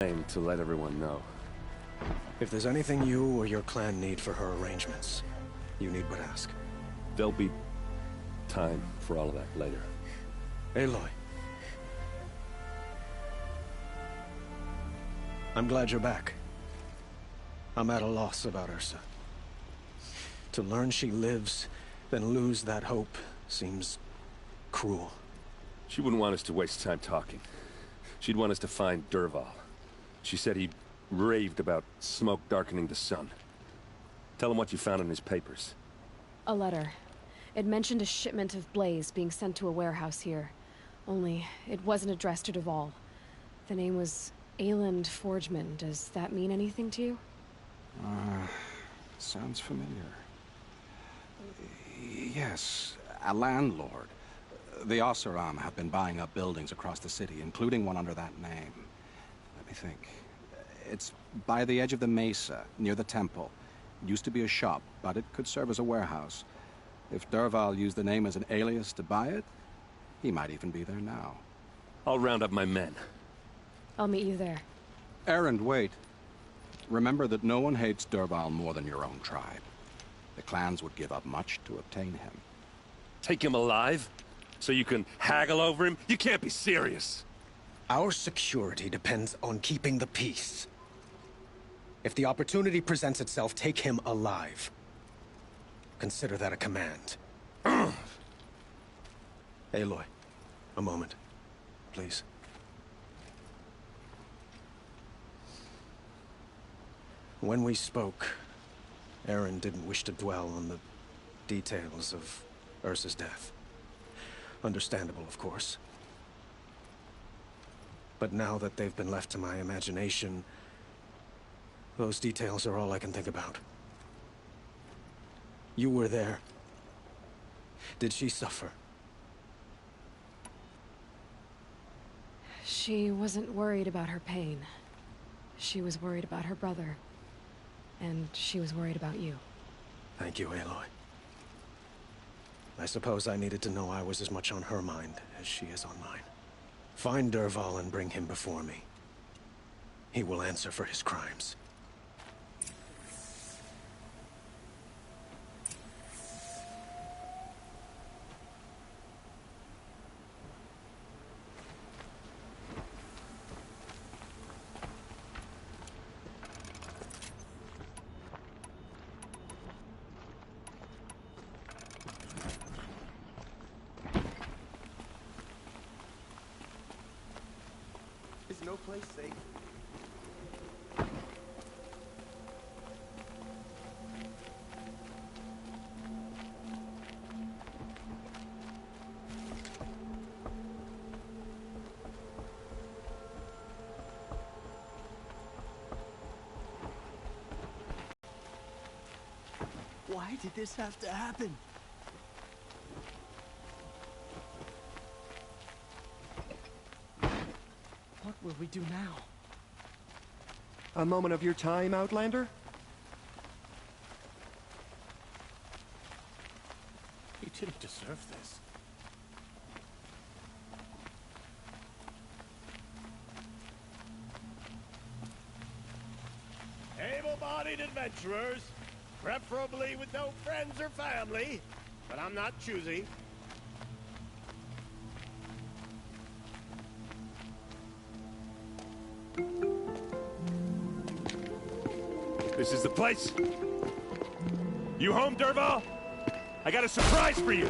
To let everyone know. If there's anything you or your clan need for her arrangements, you need but ask. There'll be time for all of that later. Aloy. I'm glad you're back. I'm at a loss about Ursa. To learn she lives, then lose that hope, seems cruel. She wouldn't want us to waste time talking. She'd want us to find Dervahl. She said he raved about smoke darkening the sun. Tell him what you found in his papers. A letter. It mentioned a shipment of blaze being sent to a warehouse here. Only, it wasn't addressed to Dervahl. The name was Ayland Forgeman. Does that mean anything to you? Sounds familiar. Yes, a landlord. The Oseram have been buying up buildings across the city, including one under that name. Let me think. It's by the edge of the mesa, near the temple. It used to be a shop, but it could serve as a warehouse. If Dervahl used the name as an alias to buy it, he might even be there now. I'll round up my men. I'll meet you there. Erend, wait. Remember that no one hates Dervahl more than your own tribe. The clans would give up much to obtain him. Take him alive? So you can haggle over him? You can't be serious. Our security depends on keeping the peace. If the opportunity presents itself, take him alive. Consider that a command. Aloy, a moment, please. When we spoke, Erend didn't wish to dwell on the details of Ursa's death. Understandable, of course. But now that they've been left to my imagination, those details are all I can think about. You were there. Did she suffer? She wasn't worried about her pain. She was worried about her brother. And she was worried about you. Thank you, Aloy. I suppose I needed to know I was as much on her mind as she is on mine. Find Dervahl and bring him before me. He will answer for his crimes. Is no place safe? Why did this have to happen? What will we do now? A moment of your time, Outlander? You didn't deserve this. Able-bodied adventurers, preferably with no friends or family, but I'm not choosy. This is the place. You home, Dervahl? I got a surprise for you.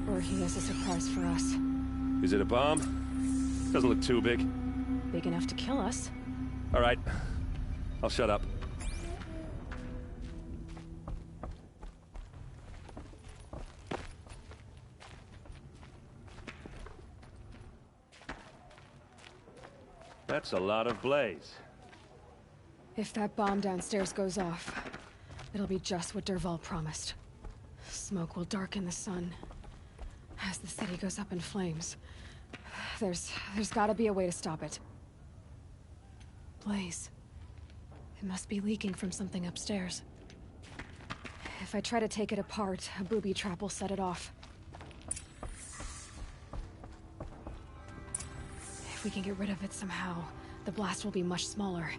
Or he has a surprise for us. Is it a bomb? Doesn't look too big. Big enough to kill us. All right. I'll shut up. That's a lot of blaze. If that bomb downstairs goes off, it'll be just what Dervahl promised. Smoke will darken the sun. As the city goes up in flames, there's gotta be a way to stop it. Blaze. It must be leaking from something upstairs. If I try to take it apart, a booby trap will set it off. If we can get rid of it somehow, the blast will be much smaller.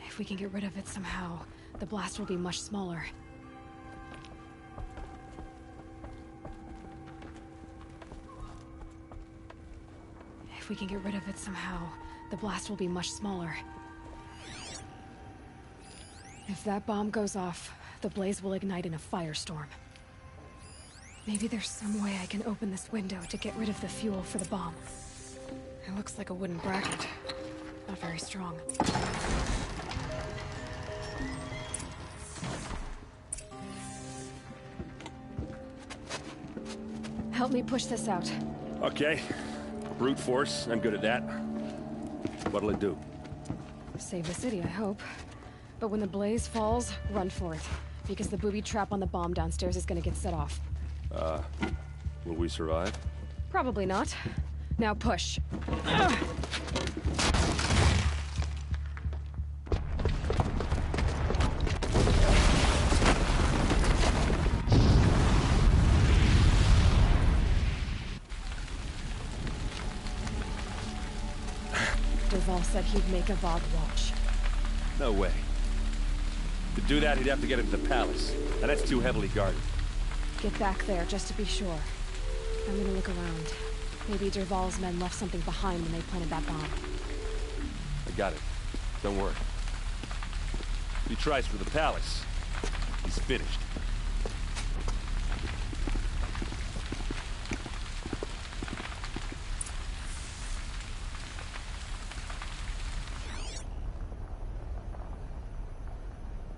If we can get rid of it somehow, the blast will be much smaller. If we can get rid of it somehow, the blast will be much smaller. If that bomb goes off, the blaze will ignite in a firestorm. Maybe there's some way I can open this window to get rid of the fuel for the bomb. It looks like a wooden bracket. Not very strong. Help me push this out. Okay. Brute force, I'm good at that. What'll it do? Save the city, I hope. But when the blaze falls, run for it. Because the booby trap on the bomb downstairs is gonna get set off. Will we survive? Probably not. Now push. Dervahl said he'd make a Vogue watch. No way. To do that, he'd have to get into the palace, and that's too heavily guarded. Get back there, just to be sure. I'm gonna look around. Maybe Dervahl's men left something behind when they planted that bomb. I got it. Don't worry. If he tries for the palace, he's finished.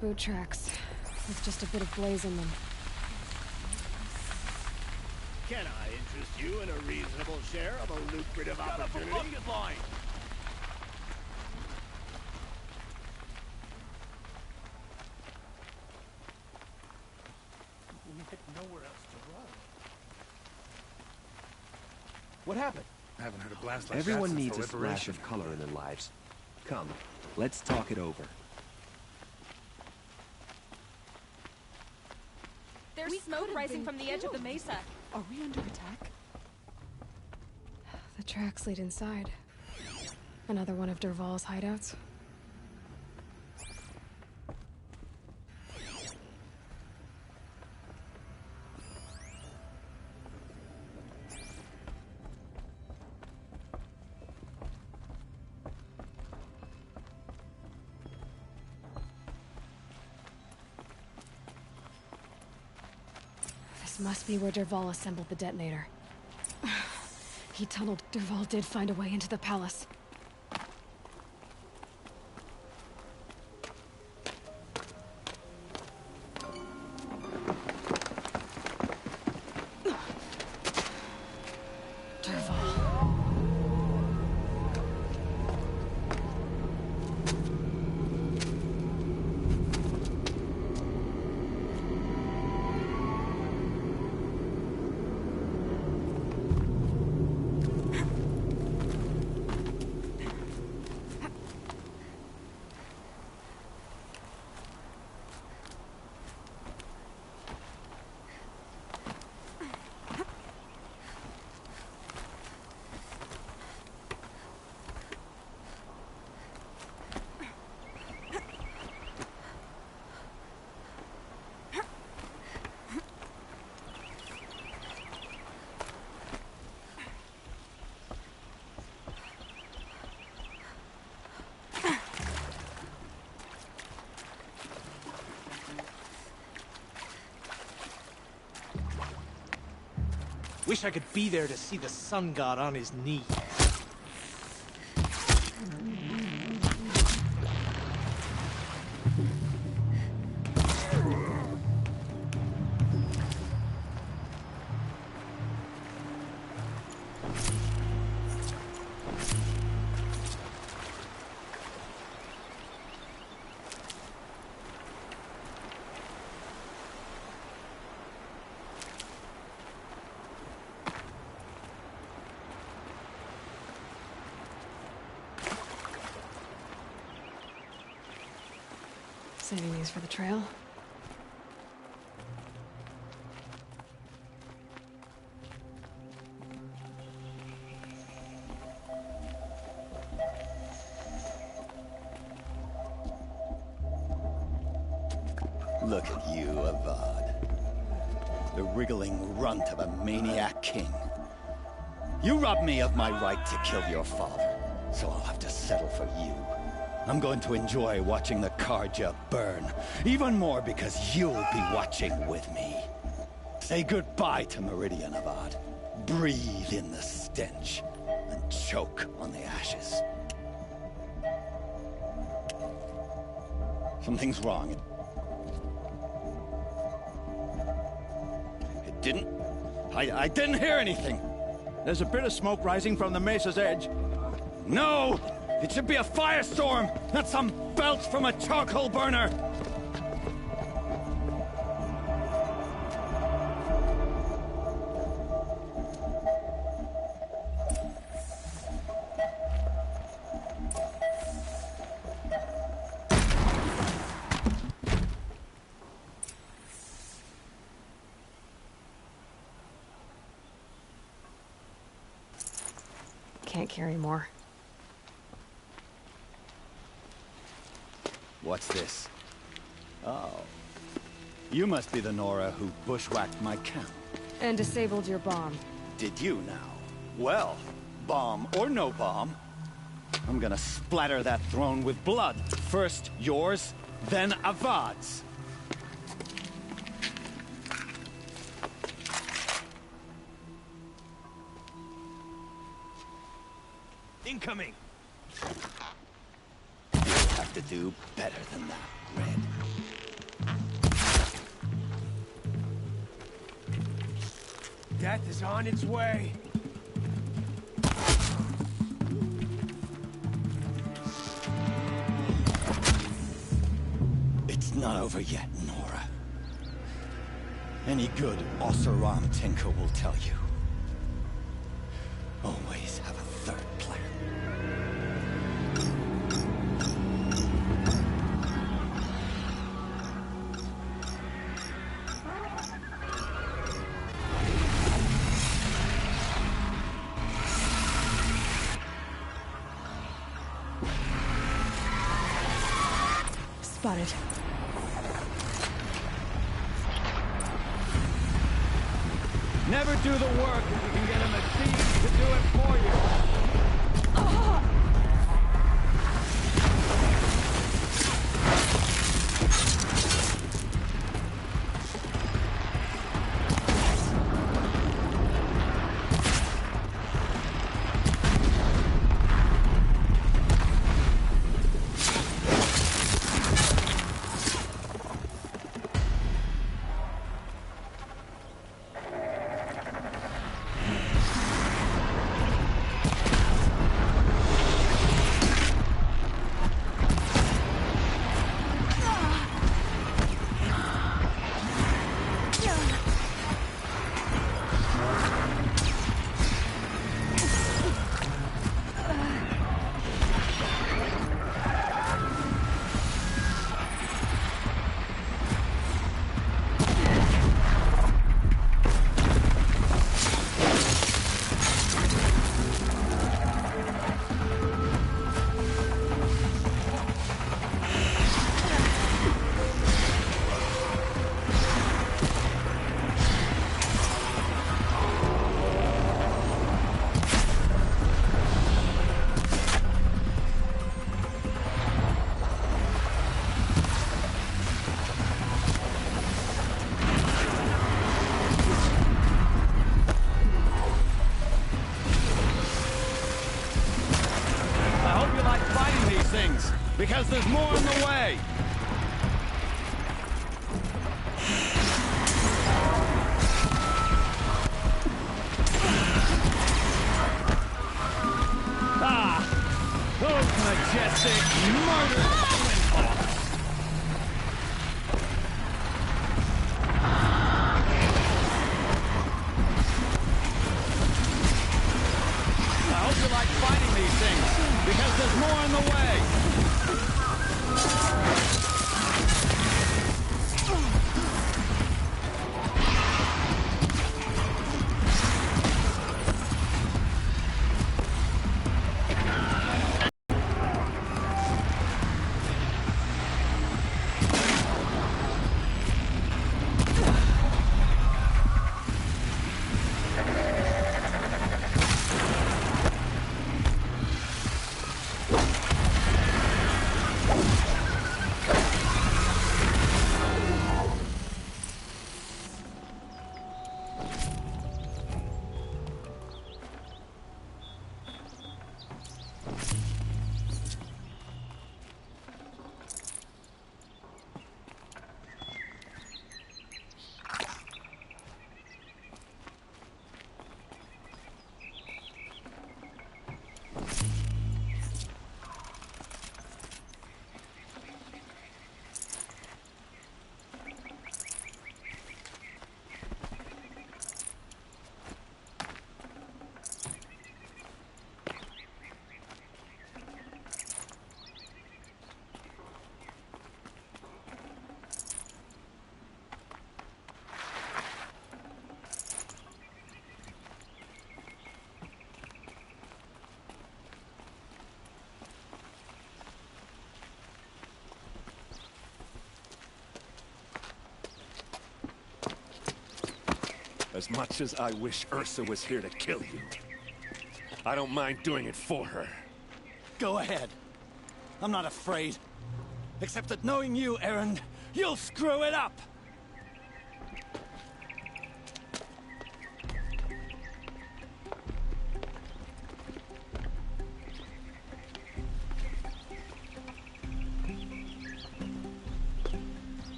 Boot tracks, with just a bit of blaze in them. Can I interest you in a reasonable share of a lucrative opportunity? Line. We had nowhere else to run. What happened? I haven't heard a blast like Everyone that since needs the a splash Liberation. of color in their lives. Come, let's talk it over. There's smoke rising from the edge of the mesa. Are we under attack? The tracks lead inside. Another one of Dervahl's hideouts. This must be where Dervahl assembled the detonator. He tunneled. Dervahl did find a way into the palace. Wish I could be there to see the sun god on his knee. Saving these for the trail. Look at you, Avad. The wriggling runt of a maniac king. You robbed me of my right to kill your father, so I'll have to settle for you. I'm going to enjoy watching the Karja burn, even more because you'll be watching with me. Say goodbye to Meridian, Avad. Breathe in the stench, and choke on the ashes. Something's wrong. It didn't... I didn't hear anything. There's a bit of smoke rising from the mesa's edge. No! It should be a firestorm, not some belch from a charcoal burner! Can't carry more. What's this? Oh. You must be the Nora who bushwhacked my camp. And disabled your bomb. Did you now? Well, bomb or no bomb, I'm gonna splatter that throne with blood. First yours, then Avad's. Incoming! You'll have to do better than that, Red. Death is on its way. It's not over yet, Nora. Any good Oseram tinker will tell you. Always have a third plan. Spotted. Never do the work if you can get a machine to do it for you. As much as I wish Ursa was here to kill you, I don't mind doing it for her. Go ahead. I'm not afraid. Except that knowing you, Erend, you'll screw it up!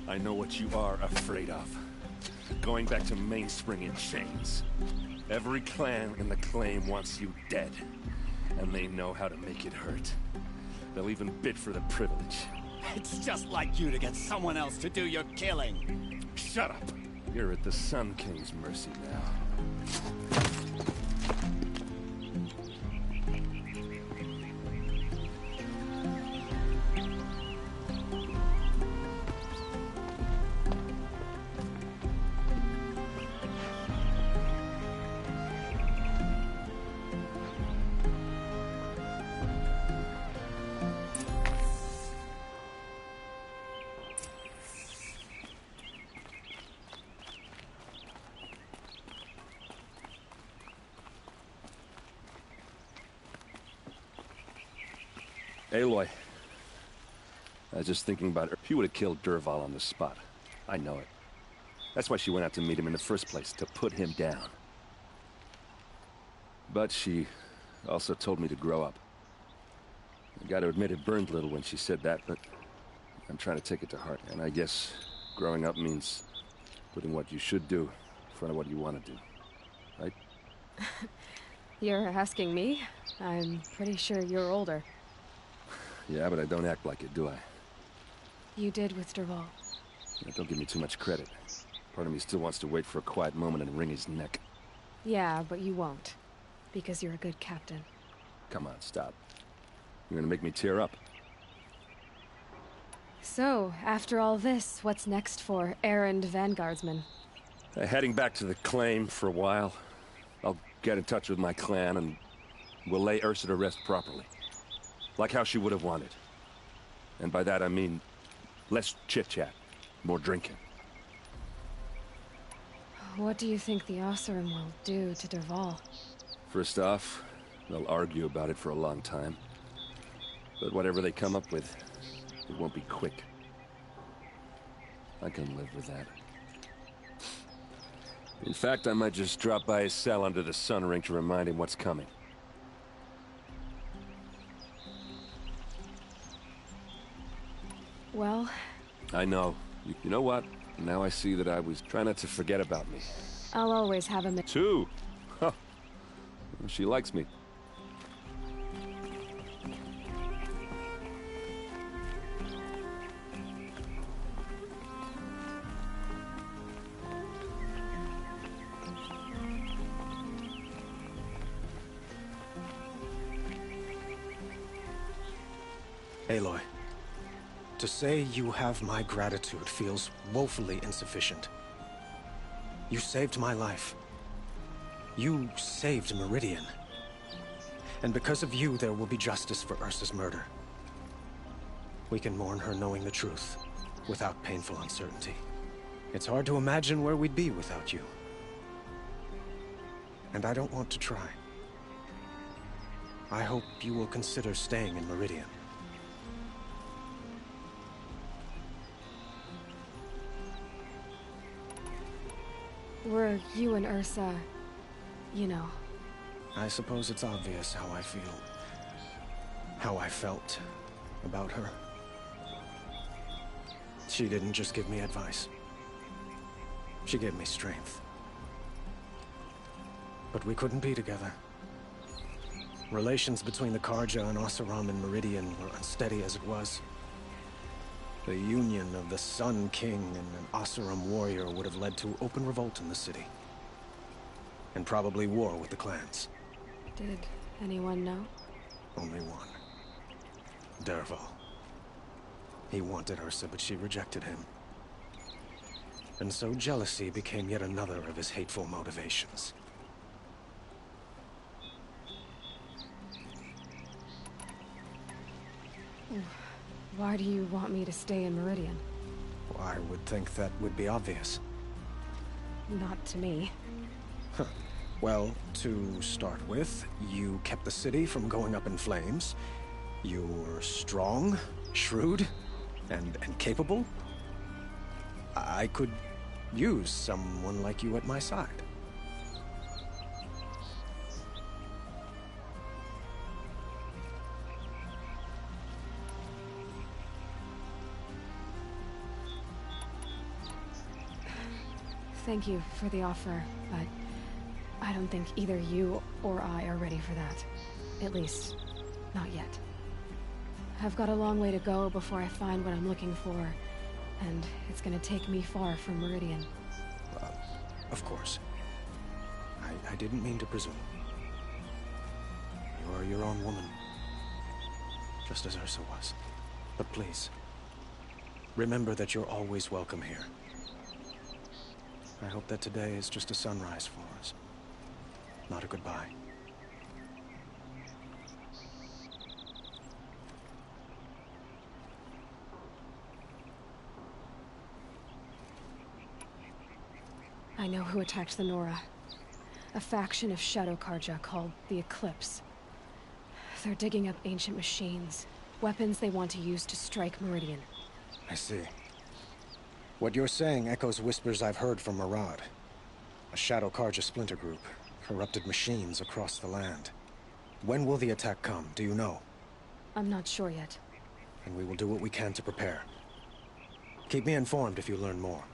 I know what you are afraid of. Going back to Mainspring in chains. Every clan in the claim wants you dead. And they know how to make it hurt. They'll even bid for the privilege. It's just like you to get someone else to do your killing. Shut up! You're at the Sun King's mercy now. Aloy. I was just thinking about her. She would have killed Dervahl on the spot. I know it. That's why she went out to meet him in the first place, to put him down. But she also told me to grow up. I gotta admit it burned a little when she said that, but I'm trying to take it to heart. And I guess growing up means putting what you should do in front of what you want to do. Right? You're asking me? I'm pretty sure you're older. Yeah, but I don't act like it, do I? You did with Dervahl. Yeah, don't give me too much credit. Part of me still wants to wait for a quiet moment and wring his neck. Yeah, but you won't. Because you're a good captain. Come on, stop. You're gonna make me tear up. So, after all this, what's next for Erend Vanguardsman? Heading back to the claim for a while. I'll get in touch with my clan and we'll lay Ursa to rest properly. Like how she would have wanted. And by that I mean less chit-chat, more drinking. What do you think the Oseram will do to Dervahl? First off, they'll argue about it for a long time. But whatever they come up with, it won't be quick. I can live with that. In fact, I might just drop by his cell under the sun ring to remind him what's coming. Well... I know. You know what? Now I see that I was trying not to forget about me. I'll always have him... Two? Huh. She likes me. Aloy, to say you have my gratitude feels woefully insufficient. You saved my life. You saved Meridian. And because of you, there will be justice for Ursa's murder. We can mourn her knowing the truth, without painful uncertainty. It's hard to imagine where we'd be without you. And I don't want to try. I hope you will consider staying in Meridian. Were you and Ursa... you know... I suppose it's obvious how I feel. How I felt about her. She didn't just give me advice. She gave me strength. But we couldn't be together. Relations between the Karja and Oseram and Meridian were unsteady as it was. The union of the Sun King and an Oseram warrior would have led to open revolt in the city. And probably war with the clans. Did anyone know? Only one. Dervahl. He wanted Ursa, but she rejected him. And so jealousy became yet another of his hateful motivations. Why do you want me to stay in Meridian? I would think that would be obvious. Not to me. Well, to start with, you kept the city from going up in flames. You're strong, shrewd, and capable. I could use someone like you at my side. Thank you for the offer, but I don't think either you or I are ready for that. At least, not yet. I've got a long way to go before I find what I'm looking for, and it's gonna take me far from Meridian. Of course. I didn't mean to presume. You are your own woman, just as Ursa was. But please, remember that you're always welcome here. I hope that today is just a sunrise for us, not a goodbye. I know who attacked the Nora. A faction of Shadow Karja called the Eclipse. They're digging up ancient machines, weapons they want to use to strike Meridian. I see. What you're saying echoes whispers I've heard from Murad. A Shadow Karja splinter group, corrupted machines across the land. When will the attack come, do you know? I'm not sure yet. And we will do what we can to prepare. Keep me informed if you learn more.